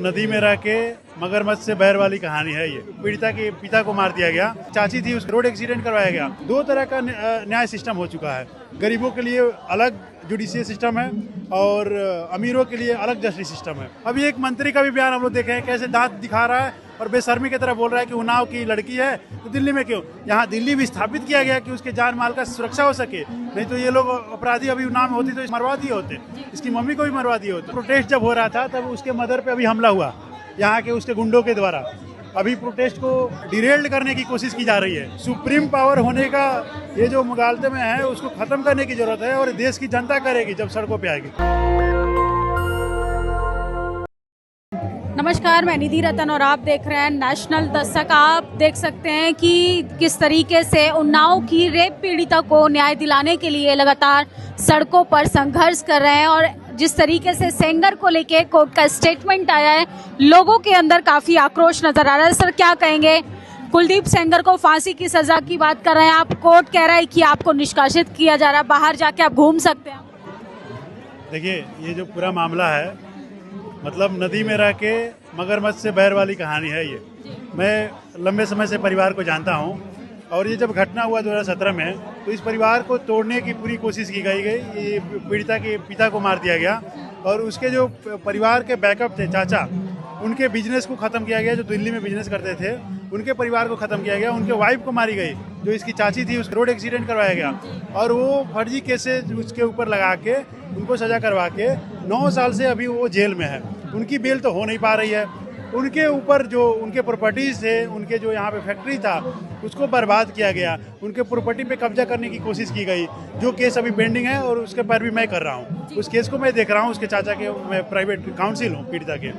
नदी में रह के मगरमच्छ से बैर वाली कहानी है। ये पीड़िता के पिता को मार दिया गया, चाची थी, उसको रोड एक्सीडेंट करवाया गया। दो तरह का न्याय सिस्टम हो चुका है। गरीबों के लिए अलग जुडिशियल सिस्टम है और अमीरों के लिए अलग जस्टिस सिस्टम है। अभी एक मंत्री का भी बयान हम लोग देखे हैं, कैसे दांत दिखा रहा है और बेशर्मी की तरह बोल रहा है कि उन्नाव की लड़की है तो दिल्ली में क्यों। यहाँ दिल्ली भी स्थापित किया गया कि उसके जान माल का सुरक्षा हो सके, नहीं तो ये लोग अपराधी अभी उन्नाव में होती तो मरवा दिए होते, इसकी मम्मी को भी मरवा दिए होते। प्रोटेस्ट जब हो रहा था तब उसके मदर पे अभी हमला हुआ यहाँ के उसके गुंडों के द्वारा। अभी प्रोटेस्ट को डिरेल्ड करने की कोशिश की जा रही है। सुप्रीम पावर होने का ये जो मुगालते में है उसको खत्म करने की जरूरत है और देश की जनता करेगी जब सड़कों पे आएगी। नमस्कार, मैं निधि रतन और आप देख रहे हैं नेशनल दस्तक। आप देख सकते हैं कि किस तरीके से उन्नाव की रेप पीड़िता को न्याय दिलाने के लिए लगातार सड़कों पर संघर्ष कर रहे हैं और जिस तरीके से सेंगर को लेके कोर्ट का स्टेटमेंट आया है, लोगों के अंदर काफी आक्रोश नजर आ रहा है। सर, क्या कहेंगे? कुलदीप सेंगर को फांसी की सजा की बात कर रहे हैं आप, कोर्ट कह रहा है कि आपको निष्कासित किया जा रहा है, बाहर जाके आप घूम सकते हैं। देखिए, ये जो पूरा मामला है, मतलब नदी में रह के मगरमच्छ से बैर वाली कहानी है। ये मैं लंबे समय से परिवार को जानता हूँ और ये जब घटना हुआ 2017 में तो इस परिवार को तोड़ने की पूरी कोशिश की गई। ये पीड़िता के पिता को मार दिया गया और उसके जो परिवार के बैकअप थे, चाचा, उनके बिजनेस को ख़त्म किया गया। जो दिल्ली में बिजनेस करते थे उनके परिवार को ख़त्म किया गया। उनके वाइफ को मारी गई, जो इसकी चाची थी, उसको रोड एक्सीडेंट करवाया गया और वो फर्जी केसेस उसके ऊपर लगा के उनको सज़ा करवा के 9 साल से अभी वो जेल में है। उनकी बेल तो हो नहीं पा रही है। उनके ऊपर जो उनके प्रॉपर्टीज़ थे, उनके जो यहाँ पे फैक्ट्री था, उसको बर्बाद किया गया। उनके प्रॉपर्टी पे कब्जा करने की कोशिश की गई, जो केस अभी पेंडिंग है और उसके पर भी मैं कर रहा हूँ। उस केस को मैं देख रहा हूँ, उसके चाचा के मैं प्राइवेट काउंसिल हूँ पीड़िता के।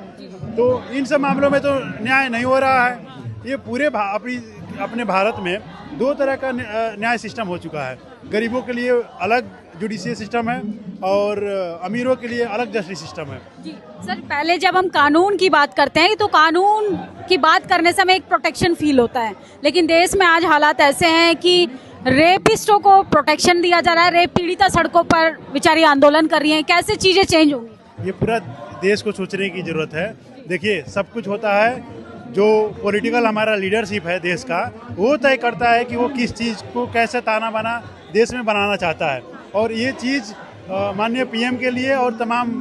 तो इन सब मामलों में तो न्याय नहीं हो रहा है। ये पूरे अपने भारत में दो तरह का न्याय सिस्टम हो चुका है। गरीबों के लिए अलग जुडिशियल सिस्टम है और अमीरों के लिए अलग जस्टिस सिस्टम है। जी सर, पहले जब हम कानून की बात करते हैं तो कानून की बात करने से हमें एक प्रोटेक्शन फील होता है, लेकिन देश में आज हालात ऐसे हैं कि रेपिस्टों को प्रोटेक्शन दिया जा रहा है। रेप पीड़िता सड़कों पर बेचारी आंदोलन कर रही हैं। कैसे चीजें चेंज होंगी? ये पूरा देश को सोचने की जरूरत है। देखिए, सब कुछ होता है, जो पॉलिटिकल हमारा लीडरशिप है देश का, वो तय करता है कि वो किस चीज़ को कैसे ताना बाना देश में बनाना चाहता है। और ये चीज़ माननीय पीएम के लिए और तमाम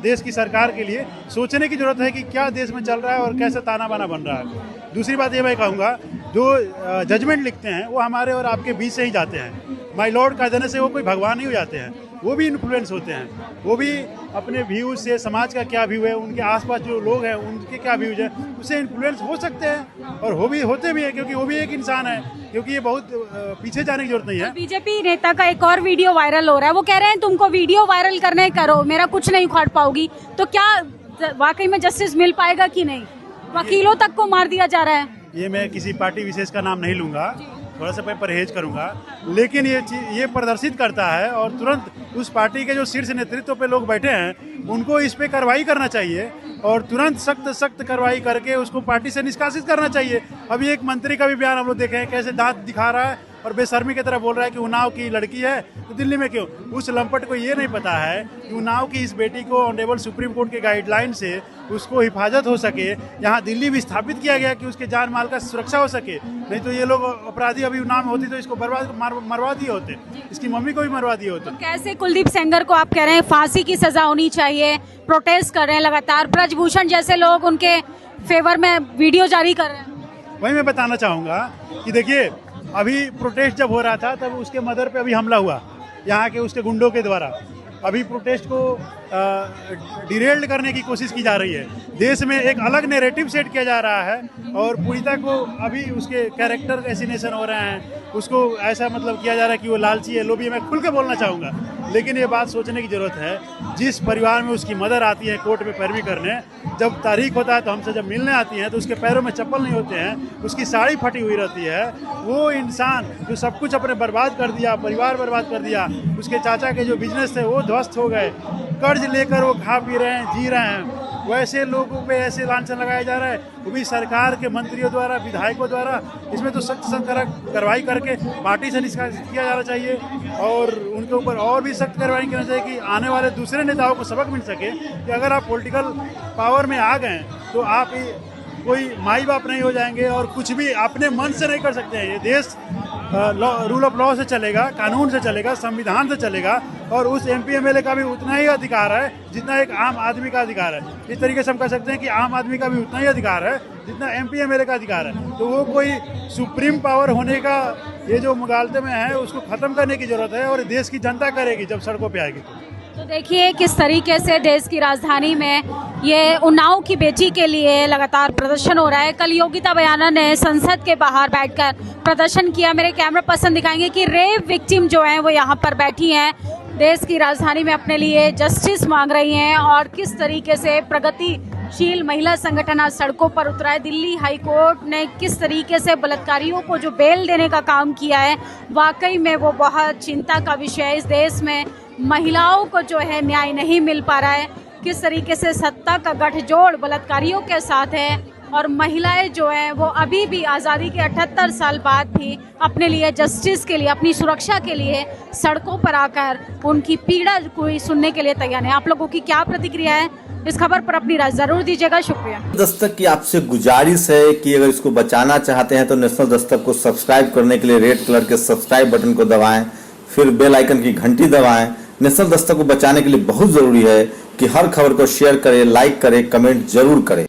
देश की सरकार के लिए सोचने की ज़रूरत है कि क्या देश में चल रहा है और कैसे ताना बाना बन रहा है। दूसरी बात ये मैं कहूँगा, जो जजमेंट लिखते हैं वो हमारे और आपके बीच से ही जाते हैं। माय लॉर्ड कह देने से वो कोई भगवान नहीं हो जाते हैं, वो भी इन्फ्लुएंस होते हैं। वो भी अपने व्यूज़ से समाज का क्या व्यू है, उनके आसपास जो लोग हैं उनके क्या व्यूज है, उससे इन्फ्लुएंस हो सकते हैं और होते भी हैं, क्योंकि वो भी एक इंसान है। क्योंकि ये बहुत पीछे जाने की जरूरत नहीं है। बीजेपी नेता का एक और वीडियो वायरल हो रहा है, वो कह रहे हैं तुमको वीडियो वायरल करने करो, मेरा कुछ नहीं उखाड़ पाओगी। तो क्या वाकई में जस्टिस मिल पाएगा कि नहीं? वकीलों तक को मार दिया जा रहा है। ये मैं किसी पार्टी विशेष का नाम नहीं लूँगा, थोड़ा सा मैं परहेज करूंगा, लेकिन ये प्रदर्शित करता है और तुरंत उस पार्टी के जो शीर्ष नेतृत्व पे लोग बैठे हैं उनको इस पे कार्रवाई करना चाहिए और तुरंत सख्त कार्रवाई करके उसको पार्टी से निष्कासित करना चाहिए। अभी एक मंत्री का भी बयान हम लोग देखे हैं, कैसे दांत दिखा रहा है और बेशर्मी की तरह बोल रहा है कि उन्नाव की लड़की है तो दिल्ली में क्यों। उस लंपट को ये नहीं पता है कि उन्नाव की इस बेटी को ऑनरेबल सुप्रीम कोर्ट के गाइडलाइन से उसको हिफाजत हो सके, यहाँ दिल्ली भी स्थापित किया गया कि उसके जान माल का सुरक्षा हो सके, नहीं तो ये लोग अपराधी अभी उन्नाव में होती तो इसको मरवा दिए होते, इसकी मम्मी को भी मरवा दिए होते। तो कैसे कुलदीप सेंगर को आप कह रहे हैं फांसी की सजा होनी चाहिए, प्रोटेस्ट कर रहे हैं लगातार, ब्रजभूषण जैसे लोग उनके फेवर में वीडियो जारी कर रहे हैं? वही मैं बताना चाहूँगा कि देखिए, अभी प्रोटेस्ट जब हो रहा था तब उसके मदर पे अभी हमला हुआ यहाँ के उसके गुंडों के द्वारा। अभी प्रोटेस्ट को डिरेल्ड करने की कोशिश की जा रही है। देश में एक अलग नैरेटिव सेट किया जा रहा है और पीड़िता को अभी उसके कैरेक्टर एसिनेशन हो रहे हैं, उसको ऐसा मतलब किया जा रहा है कि वो लालची है, लोभी है। मैं खुल के बोलना चाहूँगा, लेकिन ये बात सोचने की ज़रूरत है। जिस परिवार में उसकी मदर आती है कोर्ट में पैरवी करने, जब तारीख होता है तो हमसे जब मिलने आती हैं तो उसके पैरों में चप्पल नहीं होते हैं, उसकी साड़ी फटी हुई रहती है। वो इंसान जो सब कुछ अपने बर्बाद कर दिया, परिवार बर्बाद कर दिया, उसके चाचा के जो बिजनेस थे वो ध्वस्त हो गए, कर्ज लेकर वो खा पी रहे हैं, जी रहे हैं। वैसे लोगों पे ऐसे लांछन लगाया जा रहा है, वो भी सरकार के मंत्रियों द्वारा, विधायकों द्वारा। इसमें तो सख्त सख्त कार्रवाई करके पार्टी से निष्कासित किया जाना चाहिए और उनके ऊपर और भी सख्त कार्रवाई करनी चाहिए कि आने वाले दूसरे नेताओं को सबक मिल सके कि अगर आप पॉलिटिकल पावर में आ गए तो आप कोई माई बाप नहीं हो जाएंगे और कुछ भी अपने मन से नहीं कर सकते हैं। ये देश रूल ऑफ लॉ से चलेगा, कानून से चलेगा, संविधान से चलेगा और उस एमपी एमएलए का भी उतना ही अधिकार है जितना एक आम आदमी का अधिकार है। इस तरीके से हम कह सकते हैं कि आम आदमी का भी उतना ही अधिकार है जितना एमपी एमएलए का अधिकार है। तो वो कोई सुप्रीम पावर होने का ये जो मुगालते में है उसको खत्म करने की जरूरत है और देश की जनता करेगी जब सड़कों पर आएगी। तो देखिए किस तरीके से देश की राजधानी में ये उन्नाव की बेटी के लिए लगातार प्रदर्शन हो रहा है। कल योगिता बयाना ने संसद के बाहर बैठकर प्रदर्शन किया। मेरे कैमरा पर्सन दिखाएंगे कि रेप विक्टिम जो हैं वो यहाँ पर बैठी हैं, देश की राजधानी में अपने लिए जस्टिस मांग रही हैं और किस तरीके से प्रगतिशील महिला संगठन आज सड़कों पर उतरा है। दिल्ली हाई कोर्ट ने किस तरीके से बलात्कारियों को जो बेल देने का काम किया है, वाकई में वो बहुत चिंता का विषय है। इस देश में महिलाओं को जो है न्याय नहीं मिल पा रहा है। किस तरीके से सत्ता का गठजोड़ बलात्कारियों के साथ है और महिलाएं जो हैं वो अभी भी आज़ादी के 78 साल बाद भी अपने लिए जस्टिस के लिए, अपनी सुरक्षा के लिए सड़कों पर आकर उनकी पीड़ा कोई सुनने के लिए तैयार है। आप लोगों की क्या प्रतिक्रिया है, इस खबर पर अपनी राय जरूर दीजिएगा। शुक्रिया। दस्तक की आपसे गुजारिश है कि अगर इसको बचाना चाहते हैं तो नेशनल दस्तक को सब्सक्राइब करने के लिए रेड कलर के सब्सक्राइब बटन को दबाएं, फिर बेल आइकन की घंटी दबाएं। नेशनल दस्तक को बचाने के लिए बहुत जरूरी है कि हर खबर को शेयर करें, लाइक करें, कमेंट जरूर करें।